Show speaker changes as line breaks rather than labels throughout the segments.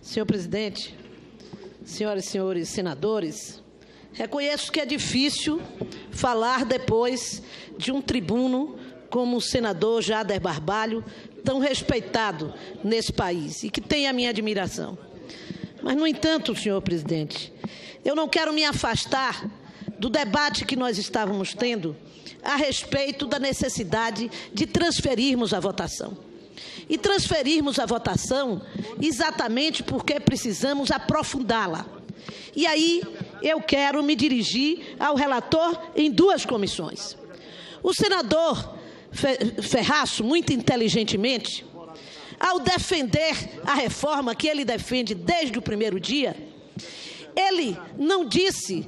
Senhor presidente, senhoras e senhores senadores, reconheço que é difícil falar depois de um tribuno como o senador Jader Barbalho, tão respeitado nesse país e que tem a minha admiração. Mas, no entanto, senhor presidente, eu não quero me afastar do debate que nós estávamos tendo a respeito da necessidade de transferirmos a votação. E transferirmos a votação exatamente porque precisamos aprofundá-la. E aí eu quero me dirigir ao relator em duas comissões. O senador Ferraço, muito inteligentemente, ao defender a reforma que ele defende desde o primeiro dia, ele não disse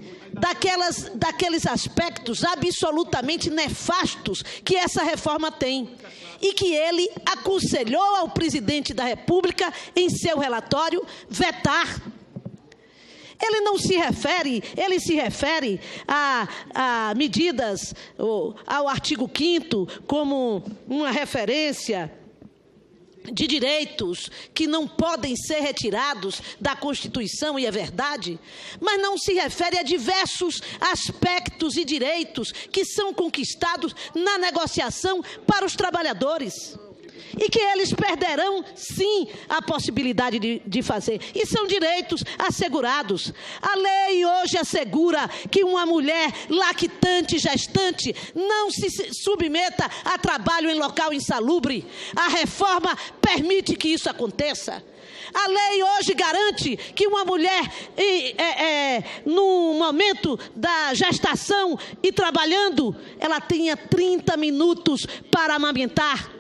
daqueles aspectos absolutamente nefastos que essa reforma tem e que ele aconselhou ao presidente da República, em seu relatório, vetar. Ele não se refere, ele se refere a medidas, ao artigo 5º, como uma referência de direitos que não podem ser retirados da Constituição, e é verdade, mas não se refere a diversos aspectos e direitos que são conquistados na negociação para os trabalhadores. E que eles perderão, sim, a possibilidade de fazer. E são direitos assegurados. A lei hoje assegura que uma mulher lactante, gestante, não se submeta a trabalho em local insalubre. A reforma permite que isso aconteça. A lei hoje garante que uma mulher, no momento da gestação e trabalhando, ela tenha 30 minutos para amamentar.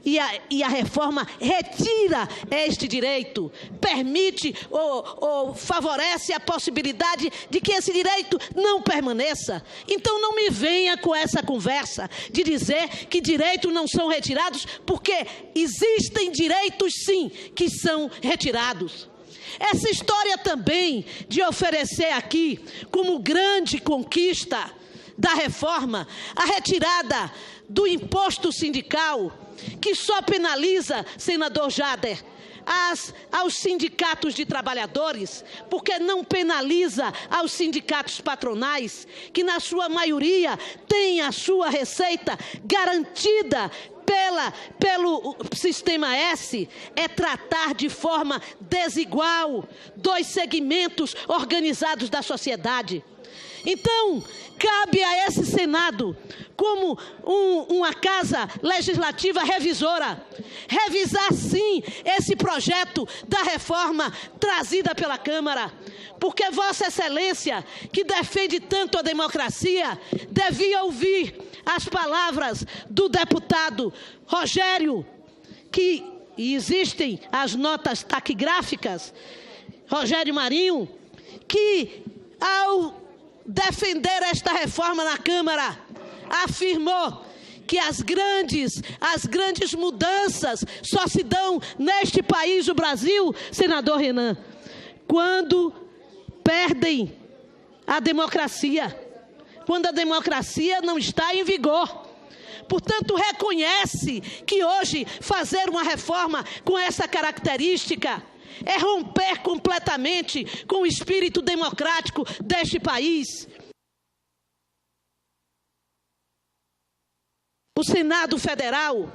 E a reforma retira este direito, permite ou favorece a possibilidade de que esse direito não permaneça. Então não me venha com essa conversa de dizer que direitos não são retirados, porque existem direitos sim que são retirados. Essa história também de oferecer aqui como grande conquista da reforma a retirada do imposto sindical, que só penaliza, senador Jader, aos sindicatos de trabalhadores, porque não penaliza aos sindicatos patronais, que na sua maioria têm a sua receita garantida pelo Sistema S, é tratar de forma desigual dois segmentos organizados da sociedade. Então, cabe a esse Senado, como uma casa legislativa revisora, revisar sim esse projeto da reforma trazida pela Câmara, porque Vossa Excelência, que defende tanto a democracia, devia ouvir as palavras do deputado Rogério, e existem as notas taquigráficas, Rogério Marinho, que ao defender esta reforma na Câmara, afirmou que as grandes mudanças só se dão neste país, o Brasil, senador Renan, quando perdem a democracia, quando a democracia não está em vigor. Portanto, reconhece que hoje fazer uma reforma com essa característica é romper completamente com o espírito democrático deste país. O Senado Federal,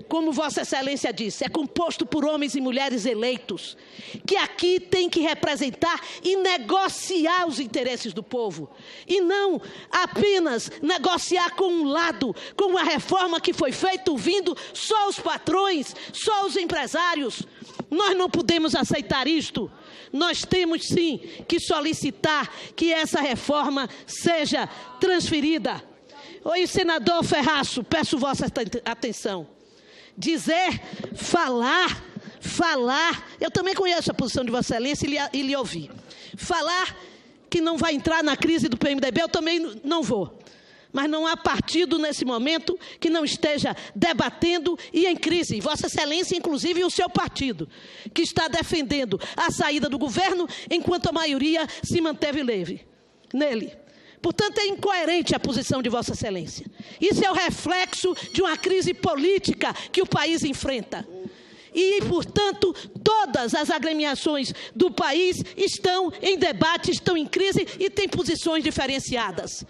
como Vossa Excelência disse, é composto por homens e mulheres eleitos, que aqui tem que representar e negociar os interesses do povo, e não apenas negociar com um lado, com uma reforma que foi feita ouvindo só os patrões, só os empresários. Nós não podemos aceitar isto. Nós temos sim que solicitar que essa reforma seja transferida. Oi, senador Ferraço, peço vossa atenção. Dizer, falar, eu também conheço a posição de Vossa Excelência e lhe ouvi. Falar que não vai entrar na crise do PMDB, eu também não vou. Mas não há partido nesse momento que não esteja debatendo e em crise. Vossa Excelência, inclusive, o seu partido, que está defendendo a saída do governo, enquanto a maioria se manteve nele. Portanto, é incoerente a posição de Vossa Excelência. Isso é o reflexo de uma crise política que o país enfrenta. E, portanto, todas as agremiações do país estão em debate, estão em crise e têm posições diferenciadas.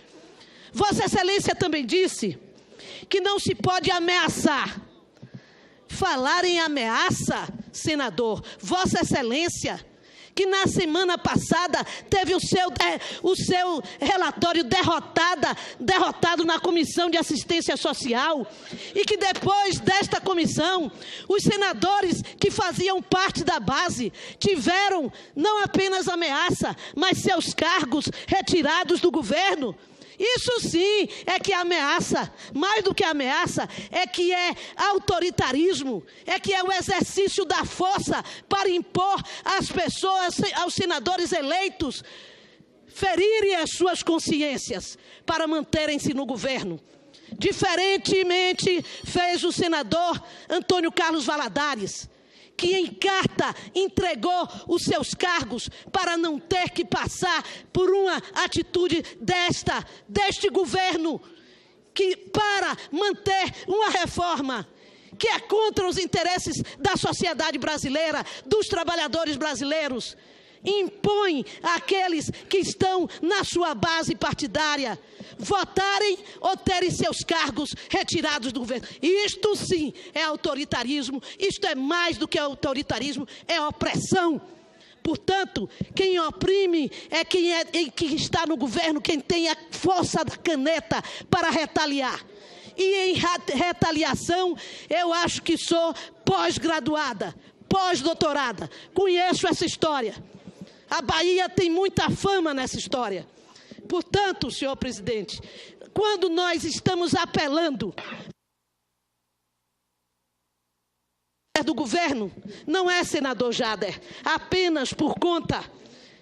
Vossa Excelência também disse que não se pode ameaçar. Falar em ameaça, senador, Vossa Excelência, que na semana passada teve o seu relatório derrotado na Comissão de Assistência Social, e que depois desta comissão, os senadores que faziam parte da base tiveram não apenas ameaça, mas seus cargos retirados do governo. Isso sim é que é ameaça, mais do que ameaça, é que é autoritarismo, é que é o exercício da força para impor às pessoas, aos senadores eleitos, ferirem as suas consciências para manterem-se no governo. Diferentemente fez o senador Antônio Carlos Valadares, que em carta entregou os seus cargos para não ter que passar por uma atitude deste governo, que para manter uma reforma que é contra os interesses da sociedade brasileira, dos trabalhadores brasileiros, impõe àqueles que estão na sua base partidária votarem ou terem seus cargos retirados do governo. Isto sim é autoritarismo, isto é mais do que autoritarismo, é opressão. Portanto, quem oprime é quem está no governo, quem tem a força da caneta para retaliar. E em retaliação, eu acho que sou pós-graduada, pós-doutorada, conheço essa história. A Bahia tem muita fama nessa história. Portanto, senhor presidente, quando nós estamos apelando do governo, não é, senador Jader, apenas por conta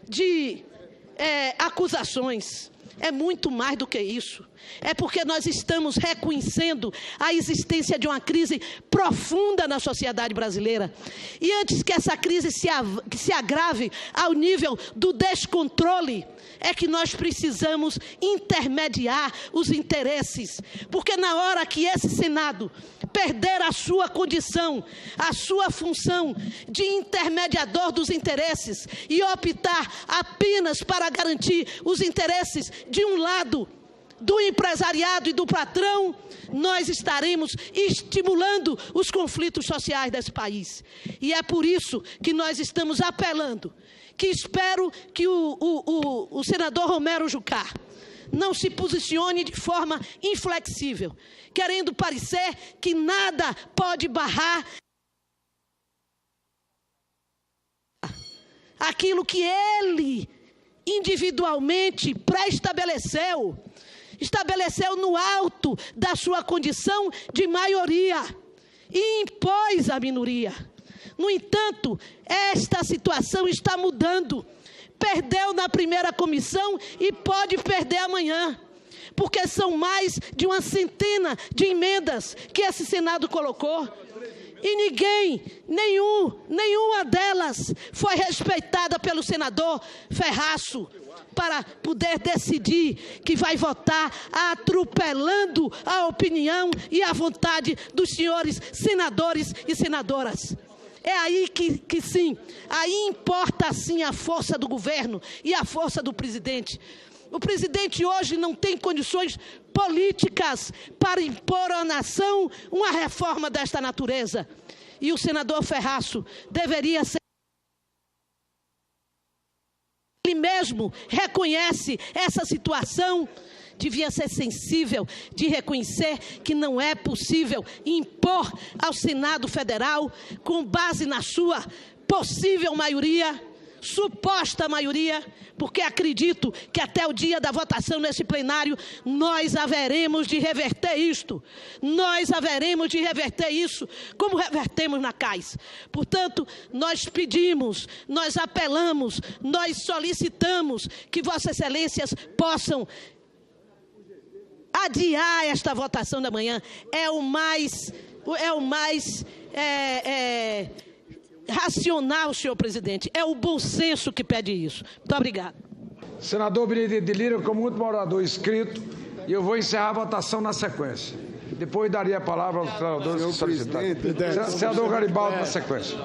de acusações. É muito mais do que isso. É porque nós estamos reconhecendo a existência de uma crise profunda na sociedade brasileira. E antes que essa crise se agrave ao nível do descontrole, é que nós precisamos intermediar os interesses. Porque na hora que esse Senado perder a sua condição, a sua função de intermediador dos interesses e optar apenas para garantir os interesses de um lado, do empresariado e do patrão, nós estaremos estimulando os conflitos sociais desse país. E é por isso que nós estamos apelando, que espero que o senador Romero Jucá não se posicione de forma inflexível, querendo parecer que nada pode barrar aquilo que ele individualmente pré-estabeleceu no alto da sua condição de maioria e impôs a minoria. No entanto, esta situação está mudando. Perdeu na primeira comissão e pode perder amanhã, porque são mais de 100 de emendas que esse Senado colocou. E nenhuma delas foi respeitada pelo senador Ferraço, para poder decidir que vai votar atropelando a opinião e a vontade dos senhores senadores e senadoras. É aí que sim, aí importa sim a força do governo e a força do presidente. O presidente hoje não tem condições políticas para impor à nação uma reforma desta natureza. E o senador Ferraço deveria ser... Ele mesmo reconhece essa situação, devia ser sensível de reconhecer que não é possível impor ao Senado Federal, com base na sua possível maioria, suposta maioria, porque acredito que até o dia da votação nesse plenário nós haveremos de reverter isto. Nós haveremos de reverter isso, como revertemos na CAIS. Portanto, nós pedimos, nós apelamos, nós solicitamos que Vossas Excelências possam adiar esta votação da manhã. É o mais racional, senhor presidente. É o bom senso que pede isso. Muito obrigado.
Senador Benedito de Lira, como último orador inscrito, e eu vou encerrar a votação na sequência. Depois daria a palavra aos senadores que solicitaram. Senador Garibaldi, na sequência.